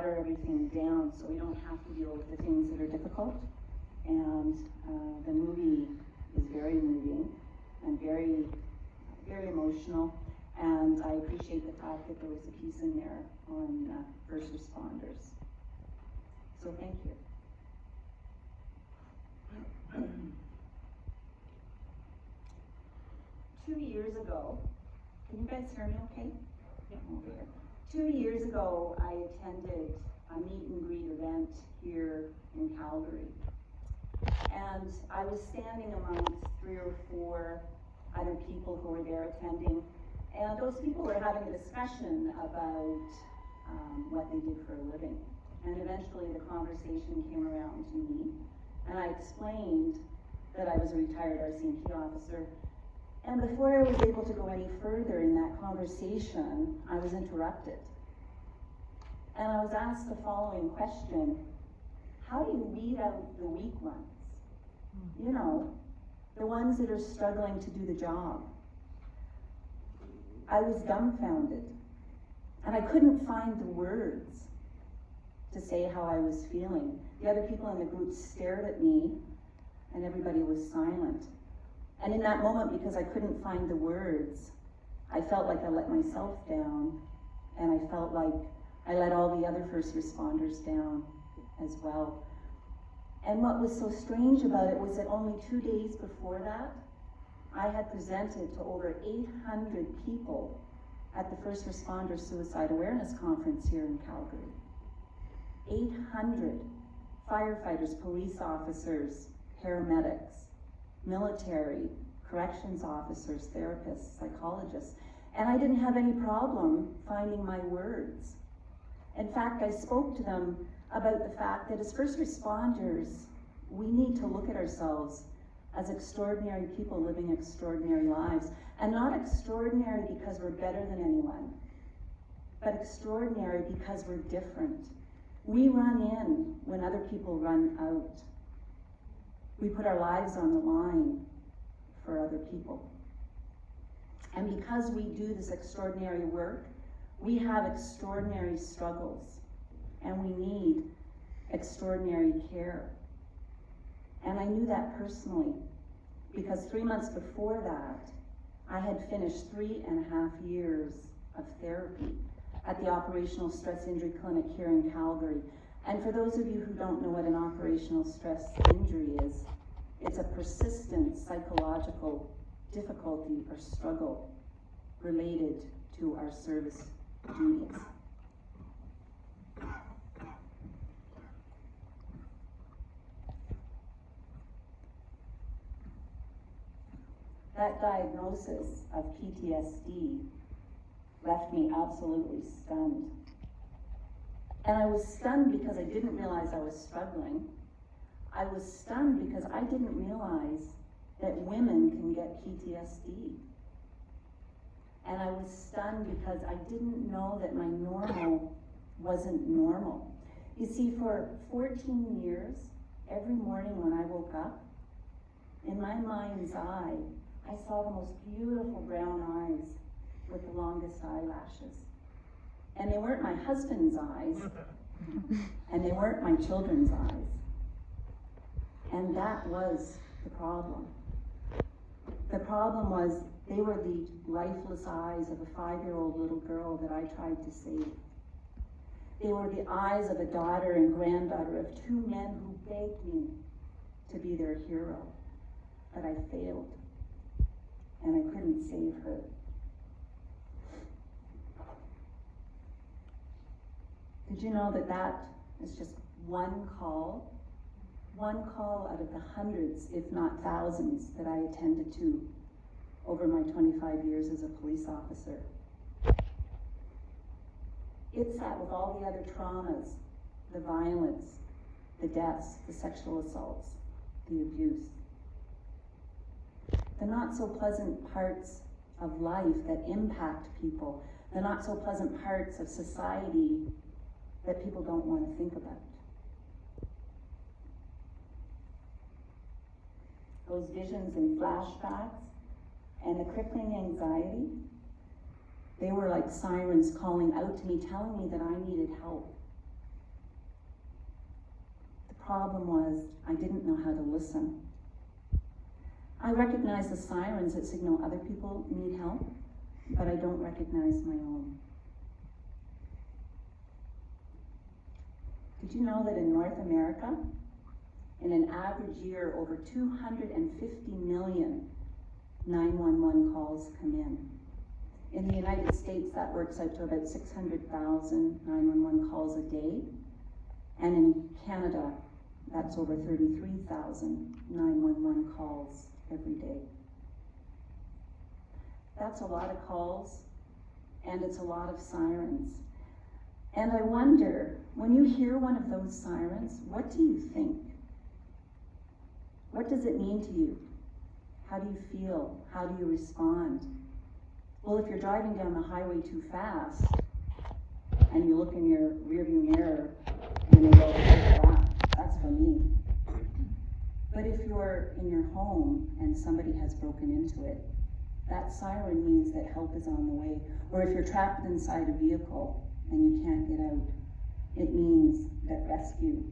water everything down so we don't have to deal with the things that are difficult. And the movie is very moving and very, very emotional. And I appreciate the fact that there was a piece in there on first responders. So thank you. 2 years ago, can you guys hear me okay? Yeah. Over here. 2 years ago, I attended a meet and greet event here in Calgary. And I was standing amongst 3 or 4 other people who were there attending. And those people were having a discussion about what they did for a living. And eventually the conversation came around to me. And I explained that I was a retired RCMP officer. And before I was able to go any further in that conversation, I was interrupted. And I was asked the following question: how do you weed out the weak ones? You know, the ones that are struggling to do the job. I was dumbfounded, and I couldn't find the words to say how I was feeling. The other people in the group stared at me, and everybody was silent. And in that moment, because I couldn't find the words, I felt like I let myself down, and I felt like I let all the other first responders down as well. And what was so strange about it was that only 2 days before that, I had presented to over 800 people at the First Responder Suicide Awareness Conference here in Calgary. 800 firefighters, police officers, paramedics, military, corrections officers, therapists, psychologists, and I didn't have any problem finding my words. In fact, I spoke to them about the fact that as first responders, we need to look at ourselves as extraordinary people living extraordinary lives, and not extraordinary because we're better than anyone, but extraordinary because we're different. We run in when other people run out. We put our lives on the line for other people. And because we do this extraordinary work, we have extraordinary struggles, and we need extraordinary care. And I knew that personally, because 3 months before that, I had finished 3.5 years of therapy at the Operational Stress Injury Clinic here in Calgary. And for those of you who don't know what an operational stress injury is, it's a persistent psychological difficulty or struggle related to our service duties. That diagnosis of PTSD left me absolutely stunned. And I was stunned because I didn't realize I was struggling. I was stunned because I didn't realize that women can get PTSD. And I was stunned because I didn't know that my normal wasn't normal. You see, for 14 years, every morning when I woke up, in my mind's eye, I saw the most beautiful brown eyes with the longest eyelashes. And they weren't my husband's eyes, and they weren't my children's eyes. And that was the problem. The problem was they were the lifeless eyes of a 5-year-old little girl that I tried to save. They were the eyes of a daughter and granddaughter of 2 men who begged me to be their hero, but I failed, and I couldn't save her. Did you know that that is just one call out of the hundreds, if not thousands, that I attended to over my 25 years as a police officer? It sat with all the other traumas, the violence, the deaths, the sexual assaults, the abuse. The not so pleasant parts of life that impact people, the not so pleasant parts of society that people don't want to think about. Those visions and flashbacks and the crippling anxiety, they were like sirens calling out to me, telling me that I needed help. problem was I didn't know how to listen. I recognize the sirens that signal other people need help, but I don't recognize my own. Did you know that in North America, in an average year, over 250 million 911 calls come in? In the United States, that works out to about 600,000 911 calls a day. And in Canada, that's over 33,000 911 calls every day. That's a lot of calls, and it's a lot of sirens. And I wonder, when you hear one of those sirens, what do you think? What does it mean to you? How do you feel? How do you respond? Well, if you're driving down the highway too fast, and you look in your rearview mirror, and you go, that's for me. But if you're in your home and somebody has broken into it, that siren means that help is on the way. Or if you're trapped inside a vehicle and you can't get out, it means that rescue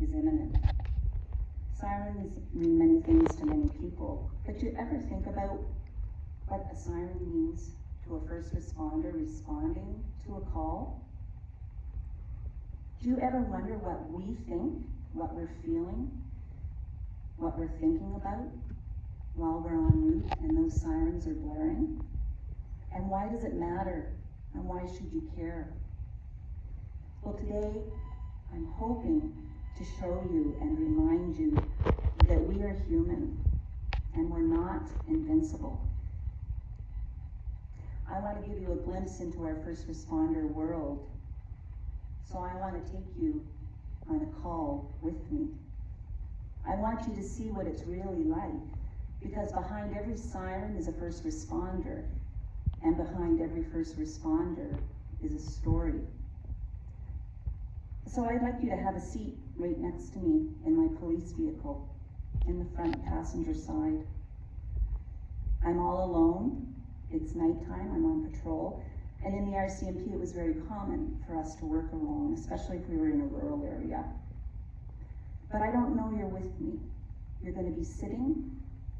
is imminent. Sirens mean many things to many people, but do you ever think about what a siren means to a first responder responding to a call? Do you ever wonder what we think, what we're feeling, what we're thinking about while we're en route and those sirens are blaring? And why does it matter? And why should you care? Well, today I'm hoping to show you and remind you that we are human and we're not invincible. I want to give you a glimpse into our first responder world. So I want to take you on a call with me. I want you to see what it's really like, because behind every siren is a first responder, and behind every first responder is a story. So I'd like you to have a seat right next to me in my police vehicle, in the front passenger side. I'm all alone. It's nighttime, I'm on patrol, and in the RCMP it was very common for us to work alone, especially if we were in a rural area. But I don't know you're with me. You're going to be sitting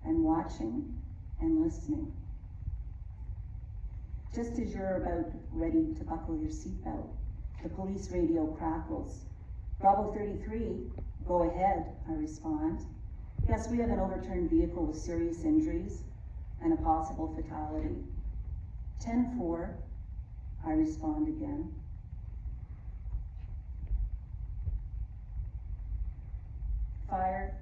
and watching and listening. Just as you're about ready to buckle your seatbelt, the police radio crackles. Bravo 33, go ahead, I respond. Yes, we have an overturned vehicle with serious injuries and a possible fatality. 10-4, I respond again. Fire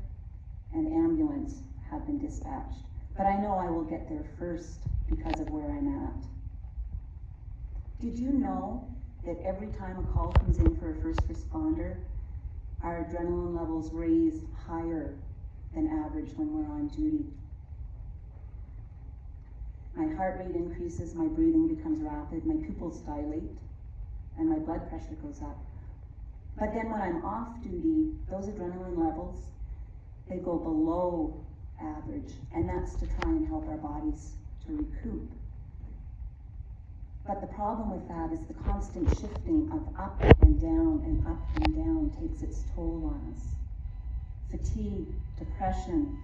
and ambulance have been dispatched, but I know I will get there first because of where I'm at. Did you know that every time a call comes in for a first responder, our adrenaline levels raise higher than average when we're on duty? My heart rate increases, my breathing becomes rapid, my pupils dilate, and my blood pressure goes up. But then when I'm off duty, those adrenaline levels, they go below average, and that's to try and help our bodies to recoup. But the problem with that is the constant shifting of up and down and up and down takes its toll on us. Fatigue, depression,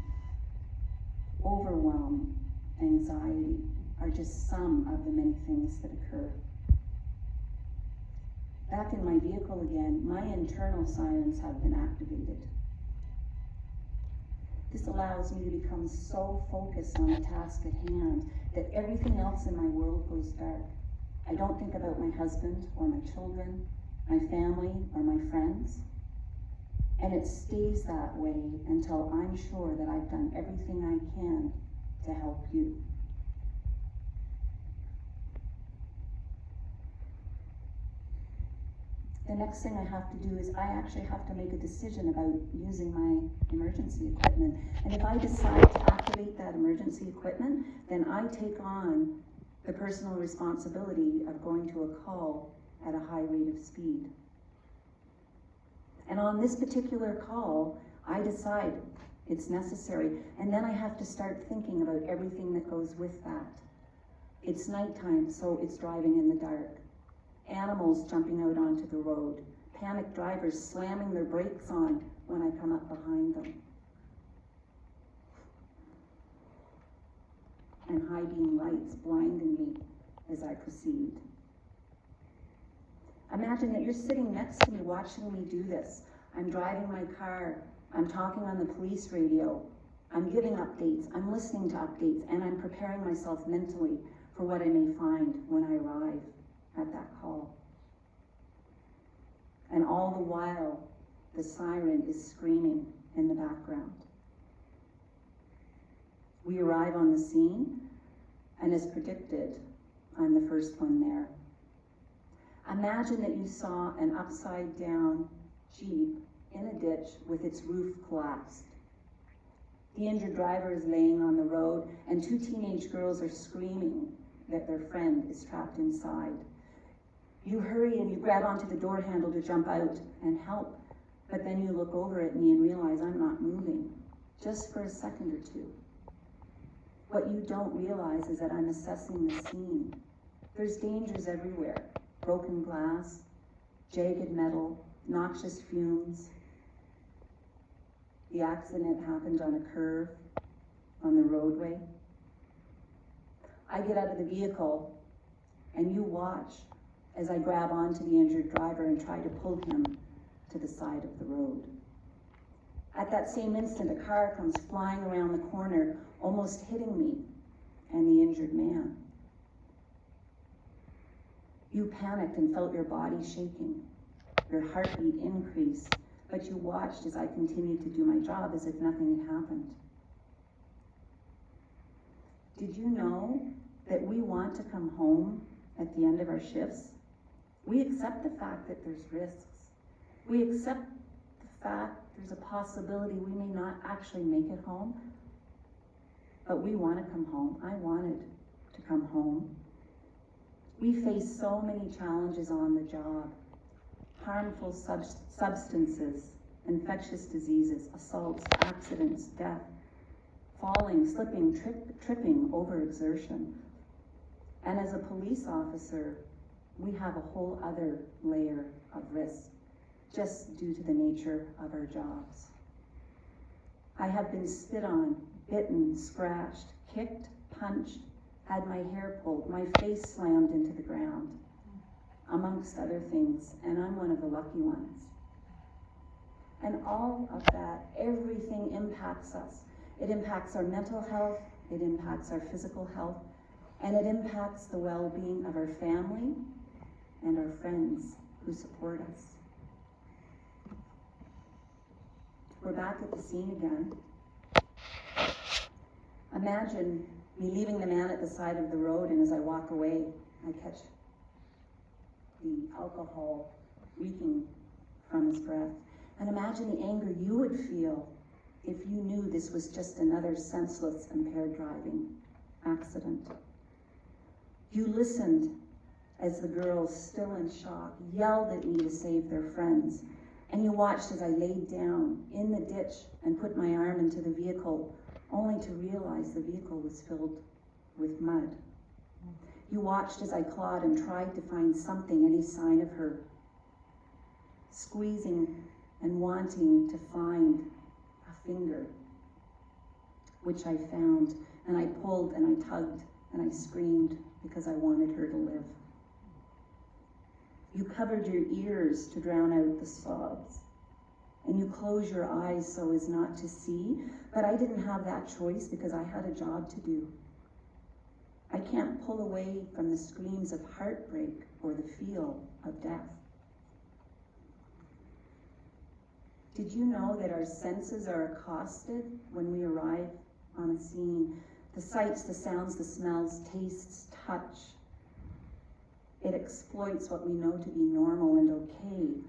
overwhelm, anxiety are just some of the many things that occur. Back in my vehicle again, my internal sirens have been activated. This allows me to become so focused on the task at hand that everything else in my world goes dark. I don't think about my husband or my children, my family or my friends. And it stays that way until I'm sure that I've done everything I can to help you. The next thing I have to do is I actually have to make a decision about using my emergency equipment. And if I decide to activate that emergency equipment, then I take on the personal responsibility of going to a call at a high rate of speed. And on this particular call, I decide it's necessary, and then I have to start thinking about everything that goes with that. It's nighttime, so it's driving in the dark. Animals jumping out onto the road, panicked drivers slamming their brakes on when I come up behind them. And high beam lights blinding me as I proceed. Imagine that you're sitting next to me watching me do this. I'm driving my car, I'm talking on the police radio, I'm giving updates, I'm listening to updates, and I'm preparing myself mentally for what I may find when I arrive at that call. And all the while, the siren is screaming in the background. We arrive on the scene, and as predicted, I'm the first one there. Imagine that you saw an upside-down Jeep in a ditch with its roof collapsed. The injured driver is laying on the road, and two teenage girls are screaming that their friend is trapped inside. You hurry and you grab onto the door handle to jump out and help, but then you look over at me and realize I'm not moving, just for a second or two. What you don't realize is that I'm assessing the scene. There's dangers everywhere. Broken glass, jagged metal, noxious fumes. The accident happened on a curve on the roadway. I get out of the vehicle and you watch as I grab onto the injured driver and try to pull him to the side of the road. At that same instant, a car comes flying around the corner, almost hitting me and the injured man. You panicked and felt your body shaking, your heartbeat increased, but you watched as I continued to do my job as if nothing had happened. Did you know that we want to come home at the end of our shifts? We accept the fact that there's risks. We accept the fact there's a possibility we may not actually make it home, but we want to come home. I wanted to come home. We face so many challenges on the job. Harmful substances, infectious diseases, assaults, accidents, death, falling, slipping, tripping, overexertion. And as a police officer, we have a whole other layer of risk, just due to the nature of our jobs. I have been spit on, bitten, scratched, kicked, punched, had my hair pulled, my face slammed into the ground, amongst other things, and I'm one of the lucky ones. And all of that, everything impacts us. It impacts our mental health, it impacts our physical health, and it impacts the well-being of our family and our friends who support us. We're back at the scene again. Imagine me leaving the man at the side of the road, and as I walk away, I catch the alcohol reeking from his breath. And imagine the anger you would feel if you knew this was just another senseless, impaired driving accident. You listened as the girls, still in shock, yelled at me to save their friends. And you watched as I laid down in the ditch and put my arm into the vehicle, only to realize the vehicle was filled with mud. You watched as I clawed and tried to find something, any sign of her, squeezing and wanting to find a finger, which I found, and I pulled and I tugged and I screamed because I wanted her to live. You covered your ears to drown out the sobs, and you closed your eyes so as not to see, but I didn't have that choice because I had a job to do. I can't pull away from the screams of heartbreak or the feel of death. Did you know that our senses are accosted when we arrive on a scene? The sights, the sounds, the smells, tastes, touch. It exploits what we know to be normal and okay.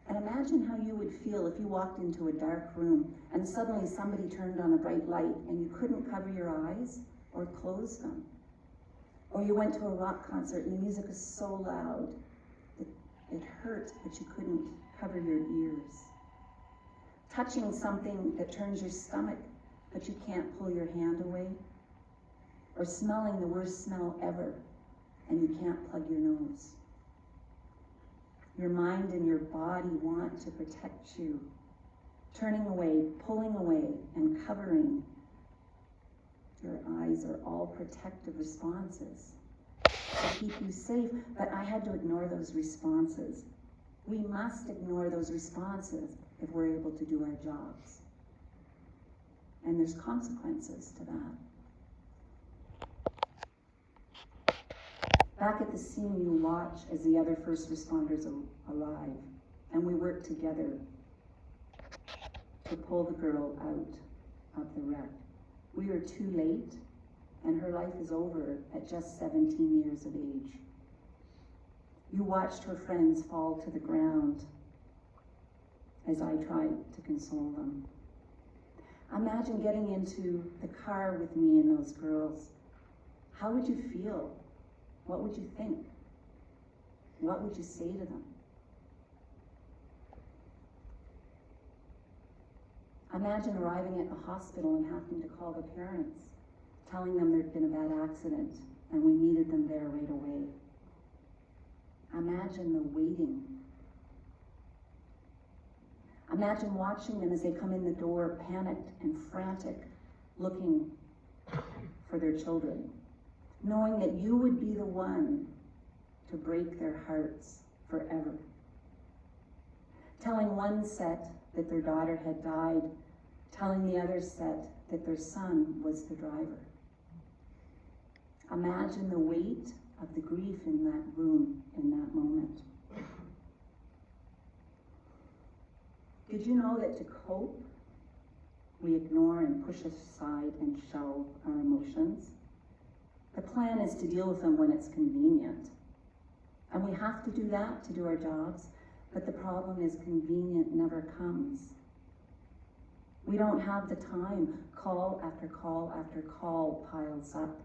And imagine how you would feel if you walked into a dark room and suddenly somebody turned on a bright light and you couldn't cover your eyes or close them. Or you went to a rock concert and the music was so loud that it hurt, but you couldn't cover your ears. Touching something that turns your stomach, but you can't pull your hand away. Or smelling the worst smell ever, and you can't plug your nose. Your mind and your body want to protect you. Turning away, pulling away, and covering. Your eyes are all protective responses to keep you safe, but I had to ignore those responses. We must ignore those responses if we're able to do our jobs. And there's consequences to that. Back at the scene, you watch as the other first responders arrive, and we work together to pull the girl out of the wreck. We are too late, and her life is over at just 17 years of age. You watched her friends fall to the ground as I tried to console them. Imagine getting into the car with me and those girls. How would you feel? What would you think? What would you say to them? Imagine arriving at the hospital and having to call the parents, telling them there'd been a bad accident and we needed them there right away. Imagine the waiting. Imagine watching them as they come in the door, panicked and frantic, looking for their children, knowing that you would be the one to break their hearts forever. Telling one set that their daughter had died, telling the other set that their son was the driver. Imagine the weight of the grief in that room, in that moment. Did you know that to cope, we ignore and push aside and shelve our emotions? The plan is to deal with them when it's convenient. And we have to do that to do our jobs, but the problem is convenient never comes. We don't have the time. Call after call after call piles up.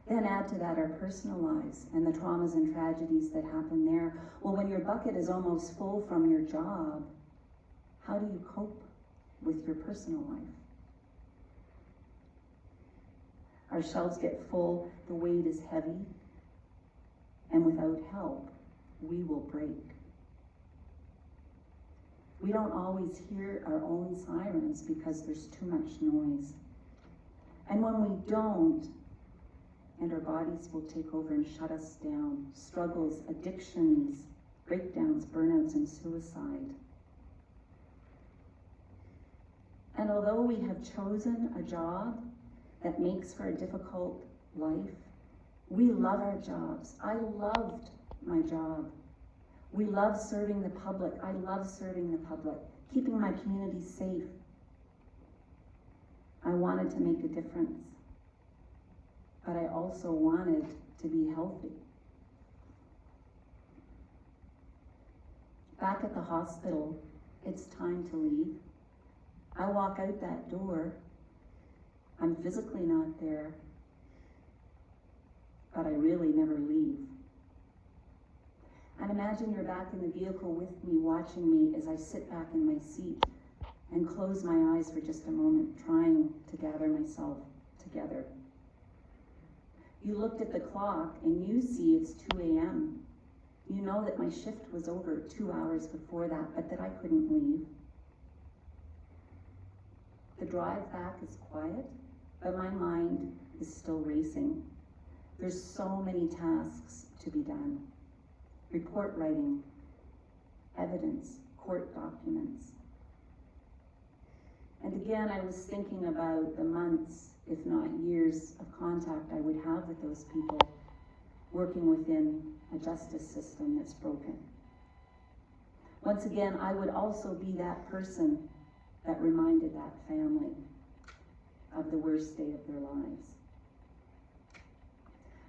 Then add to that our personal lives and the traumas and tragedies that happen there. Well, when your bucket is almost full from your job, how do you cope with your personal life? Our shelves get full, the weight is heavy, and without help, we will break. We don't always hear our own sirens because there's too much noise. And when we don't, and our bodies will take over and shut us down, struggles, addictions, breakdowns, burnouts, and suicide. And although we have chosen a job that makes for a difficult life, we love our jobs. I loved my job. We love serving the public. I love serving the public, keeping my community safe. I wanted to make a difference, but I also wanted to be healthy. Back at the hospital, it's time to leave. I walk out that door. I'm physically not there, but I really never leave. And imagine you're back in the vehicle with me, watching me as I sit back in my seat and close my eyes for just a moment, trying to gather myself together. You looked at the clock and you see it's 2 a.m. You know that my shift was over 2 hours before that, but that I couldn't leave. The drive back is quiet, but my mind is still racing. There's so many tasks to be done. Report writing, evidence, court documents. And again, I was thinking about the months, if not years, of contact I would have with those people working within a justice system that's broken. Once again, I would also be that person that reminded that family of the worst day of their lives.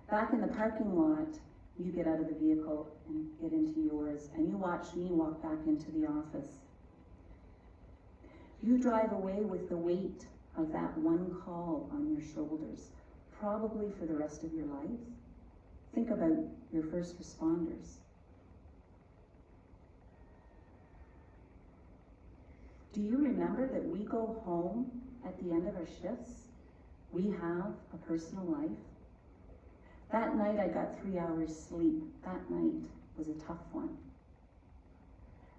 Back in the parking lot, you get out of the vehicle and get into yours, and you watch me walk back into the office. You drive away with the weight of that one call on your shoulders, probably for the rest of your life. Think about your first responders. Do you remember that we go home at the end of our shifts? We have a personal life. That night I got 3 hours sleep. That night was a tough one.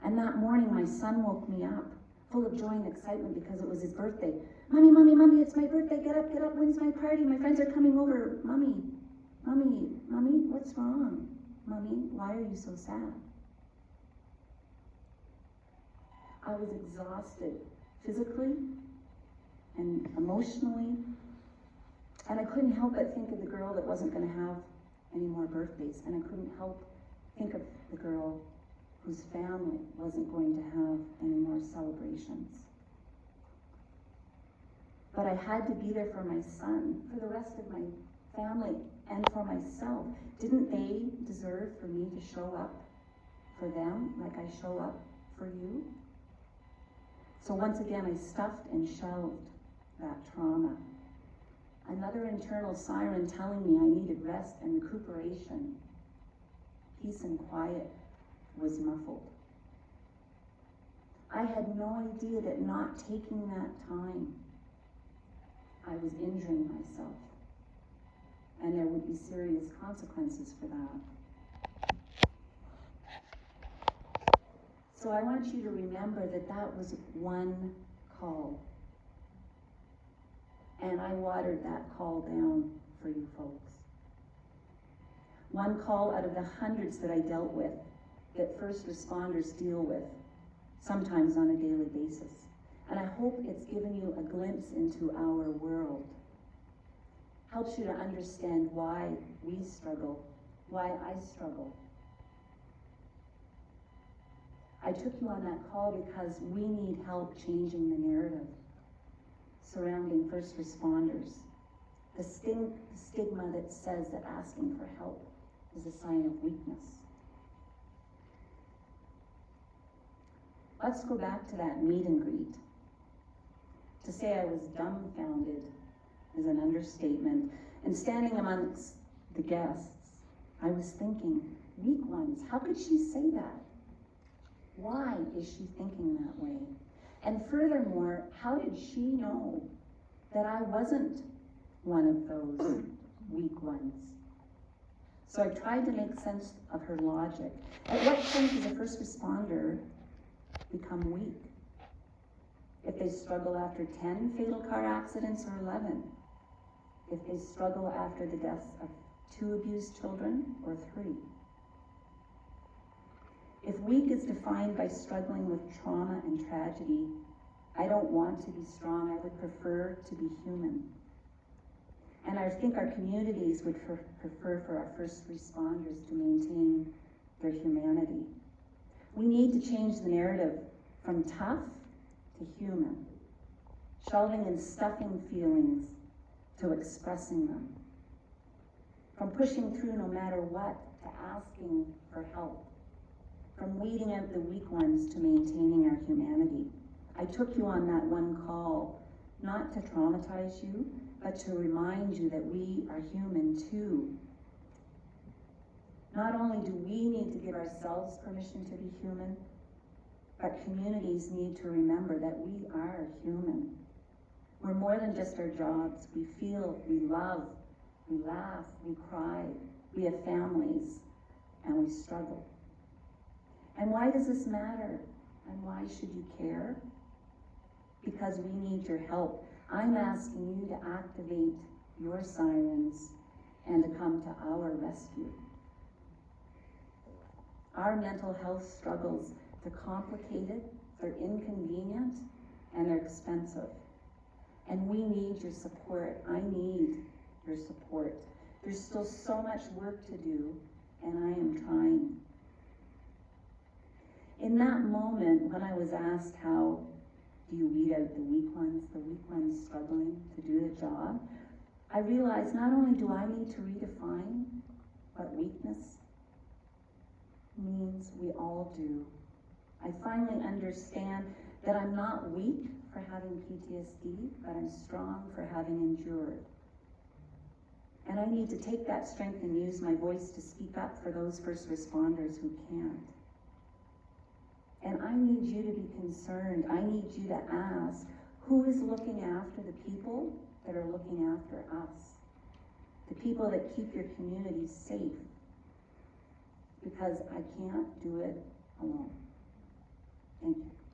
And that morning, my son woke me up, full of joy and excitement because it was his birthday. Mommy, mommy, mommy, it's my birthday. Get up, when's my party? My friends are coming over. Mommy, mommy, mommy, what's wrong? Mommy, why are you so sad? I was exhausted physically and emotionally, and I couldn't help but think of the girl that wasn't going to have any more birthdays, and I couldn't help think of the girl whose family wasn't going to have any more celebrations. But I had to be there for my son, for the rest of my family, and for myself. Didn't they deserve for me to show up for them like I show up for you? So once again, I stuffed and shelved that trauma. Another internal siren telling me I needed rest and recuperation. Peace and quiet was muffled. I had no idea that not taking that time, I was injuring myself, and there would be serious consequences for that. So I want you to remember that that was one call, and I watered that call down for you folks. One call out of the hundreds that I dealt with, that first responders deal with, sometimes on a daily basis. And I hope it's given you a glimpse into our world. Helps you to understand why we struggle, why I struggle. I took you on that call because we need help changing the narrative surrounding first responders. The stigma that says that asking for help is a sign of weakness. Let's go back to that meet and greet. To say I was dumbfounded is an understatement. And standing amongst the guests, I was thinking, weak ones, how could she say that? Why is she thinking that way? And furthermore, how did she know that I wasn't one of those weak ones? So I tried to make sense of her logic. At what point does a first responder become weak? If they struggle after 10 fatal car accidents or 11? If they struggle after the deaths of 2 abused children or 3? If weak is defined by struggling with trauma and tragedy, I don't want to be strong. I would prefer to be human. And I think our communities would prefer for our first responders to maintain their humanity. We need to change the narrative from tough to human, shelving and stuffing feelings to expressing them, from pushing through no matter what to asking for help, from weeding out the weak ones to maintaining our humanity. I took you on that one call, not to traumatize you, but to remind you that we are human too. Not only do we need to give ourselves permission to be human, but communities need to remember that we are human. We're more than just our jobs. We feel, we love, we laugh, we cry, we have families, and we struggle. And why does this matter? And why should you care? Because we need your help. I'm asking you to activate your sirens and to come to our rescue. Our mental health struggles, they're complicated, they're inconvenient, and they're expensive. And we need your support. I need your support. There's still so much work to do, and I am trying. In that moment, when I was asked how do you weed out the weak ones struggling to do the job, I realized not only do I need to redefine what weakness means, we all do. I finally understand that I'm not weak for having PTSD, but I'm strong for having endured. And I need to take that strength and use my voice to speak up for those first responders who can't. And I need you to be concerned. I need you to ask, who is looking after the people that are looking after us? The people that keep your community safe. Because I can't do it alone. Thank you.